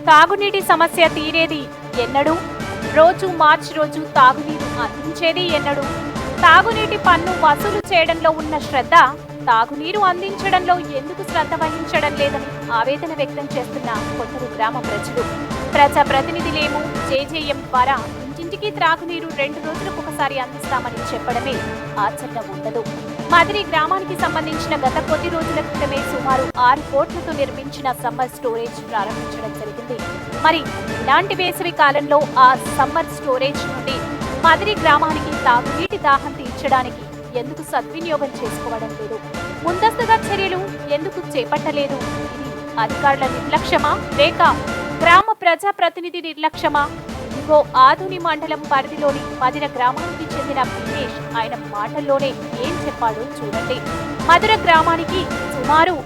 తాగునీటి సమస్య తీరేది ఎన్నడూ? రోజు మార్చి రోజు తాగునీరు అందించేది ఎన్నడూ? తాగునీటి పన్ను వసూలు చేయడంలో ఉన్న శ్రద్ధ తాగునీరు అందించడంలో ఎందుకు శ్రద్ధ వహించడం లేదని ఆవేదన వ్యక్తం చేస్తున్న కొందరు గ్రామ ప్రజలు. ప్రజాప్రతినిధులేమో జేజేఎం ద్వారా ఇంటింటికి త్రాగునీరు 2 రోజులకు ఒకసారి అందిస్తామని చెప్పడమే ఆచరణ ఉండదు. మదిరి గ్రామానికి సంబంధించిన గత కొద్ది రోజుల క్రితమే సుమారు 6 కోట్లతో నిర్మించిన సమ్మర్ స్టోరేజ్ ప్రారంభించడం జరిగింది. మరి ఇలాంటి వేసవి కాలంలో ఆ సమ్మర్ స్టోరేజ్ నుండి మదిరి గ్రామానికి తాగునీటి దాహం తీర్చడానికి ఎందుకు సద్వినియోగం చేసుకోవడం లేదు? ముందస్తుగా చర్యలు ఎందుకు చేపట్టలేదు? ఇది అధికారుల నిర్లక్ష్యమా లేక గ్రామ ప్రజాప్రతినిధి నిర్లక్ష్యమా? ఇదిగో ఆధుని మండలం పరిధిలోని మదిర గ్రామానికి చెందిన భినేష్ ఆయన మాటల్లోనే ఏం చెప్పాడో చూడండి. మదిర గ్రామానికి సుమారు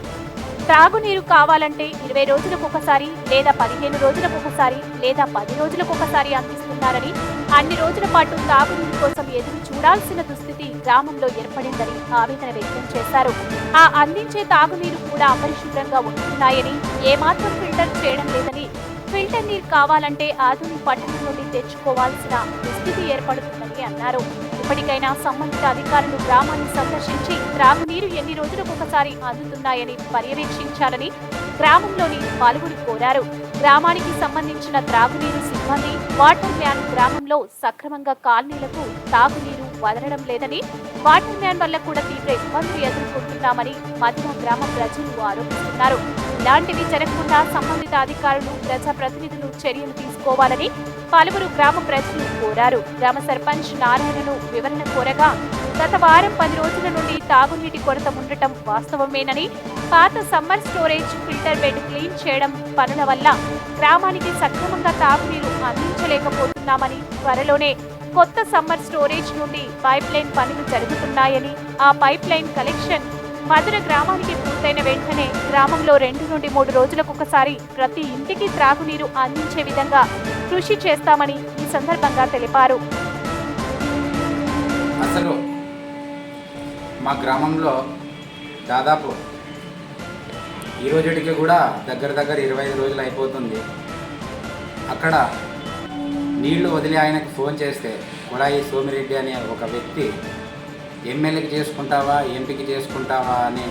త్రాగునీరు కావాలంటే 20 రోజులకు ఒకసారి లేదా 15 రోజులకు ఒకసారి లేదా 10 రోజులకు ఒకసారి అందిస్తున్నారని, అన్ని రోజుల పాటు తాగునీరు కోసం ఎదురు చూడాల్సిన దుస్థితి గ్రామంలో ఏర్పడిందని ఆవేదన వ్యక్తం చేశారు. ఆ అందించే తాగునీరు కూడా అపరిశుభ్రంగా ఉంటున్నాయని, ఏమాత్రం ఫిల్టర్ చేయడం లేదని, ఫిల్టర్ నీరు కావాలంటే ఆధుని పట్టణం నుండి తెచ్చుకోవాల్సిన దుస్థితి ఏర్పడుతుందని అన్నారు. ఇప్పటికైనా సంబంధిత అధికారులు గ్రామాన్ని సందర్శించి త్రాగునీరు ఎన్ని రోజులకు ఒకసారి అందుతున్నాయని పర్యవేక్షించాలని గ్రామంలోని పలువురు కోరారు. గ్రామానికి సంబంధించిన త్రాగునీరు సిబ్బంది, వాటర్ మ్యాన్ గ్రామంలో సక్రమంగా కాలనీలకు తాగునీరు వదలడం లేదని, వాటర్ మ్యాన్ వల్ల కూడా తీవ్ర ఇబ్బందులు ఎదుర్కొంటున్నామని మదిర గ్రామ ప్రజలు ఆరోపిస్తున్నారు. ఇలాంటివి జరగకుండా సంబంధిత అధికారులు, ప్రజాప్రతినిధులు చర్యలు తీసుకోవాలని పలువురు గ్రామ ప్రజలు కోరారు. గ్రామ సర్పంచ్ నారాయణను వివరణ కోరగా, గత వారం 10 రోజుల నుండి తాగునీటి కొరత ఉండటం వాస్తవమేనని, పాత summer storage filter bed clean చేయడం పనుల వల్ల గ్రామానికి సక్రమంగా తాగునీరు అందించలేకపోతున్నామని, త్వరలోనే కొత్త సమ్మర్ స్టోరేజ్ నుండి పైప్ లైన్ పనులు జరుగుతున్నాయని, ఆ పైప్ లైన్ కలెక్షన్ మధుర గ్రామానికి పూర్తయిన వెంటనే గ్రామంలో 2 నుండి 3 రోజులకు ఒకసారి ప్రతి ఇంటికి త్రాగునీరు అందించే విధంగా కృషి చేస్తామని ఈ సందర్భంగా తెలిపారు. అసలు మా గ్రామంలో దాదాపు ఈ రోజుకి కూడా దగ్గర 25 రోజులు అయిపోతుంది. అక్కడ నీళ్లు వదిలి ఆయనకి ఫోన్ చేస్తే కొడాయి సోమిరెడ్డి అనే ఒక వ్యక్తి ఎమ్మెల్యేకి చేసుకుంటావా, ఎంపీకి చేసుకుంటావా అనే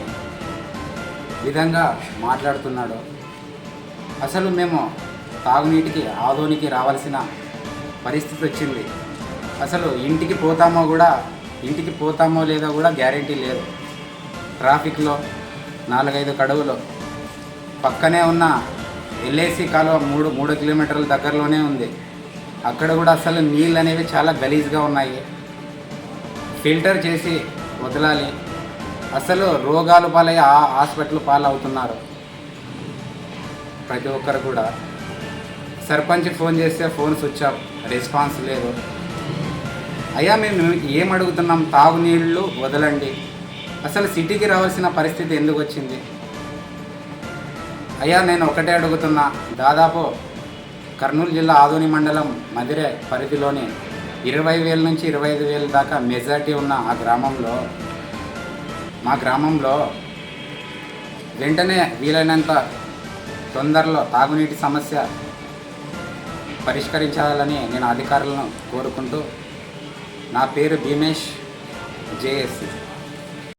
విధంగా మాట్లాడుతున్నాడు. అసలు మేము తాగునీటికి ఆదోనికి రావాల్సిన పరిస్థితి వచ్చింది. అసలు ఇంటికి పోతామో లేదో కూడా గ్యారెంటీ లేదు. ట్రాఫిక్లో 4-5 కడువులు పక్కనే ఉన్న ఎల్ఐసి కాలువ 3 కిలోమీటర్ల దగ్గరలోనే ఉంది. అక్కడ కూడా అసలు నీళ్ళు అనేవి చాలా గలీజ్గా ఉన్నాయి. ఫిల్టర్ చేసి వదలాలి. అసలు రోగాలు పాలయ్యి హాస్పిటల్ పాలవుతున్నారు ప్రతి ఒక్కరు కూడా. సర్పంచ్ ఫోన్ చేస్తే ఫోన్ స్విచ్ ఆఫ్, రెస్పాన్స్ లేదు. అయ్యా మేము ఏం అడుగుతున్నాం? తాగునీళ్ళు వదలండి. అసలు సిటీకి రావాల్సిన పరిస్థితి ఎందుకు వచ్చింది? అయ్యా నేను ఒకటే అడుగుతున్నా, దాదాపు కర్నూలు జిల్లా ఆదోని మండలం మదిరే పరిధిలోని 20,000 నుంచి 25,000 దాకా మెజారిటీ ఉన్న మా గ్రామంలో వెంటనే వీలైనంత తొందరలో తాగునీటి సమస్య పరిష్కరించాలని నేను అధికారులను కోరుకుంటూ, నా పేరు భీమేష్, జేఎస్సి.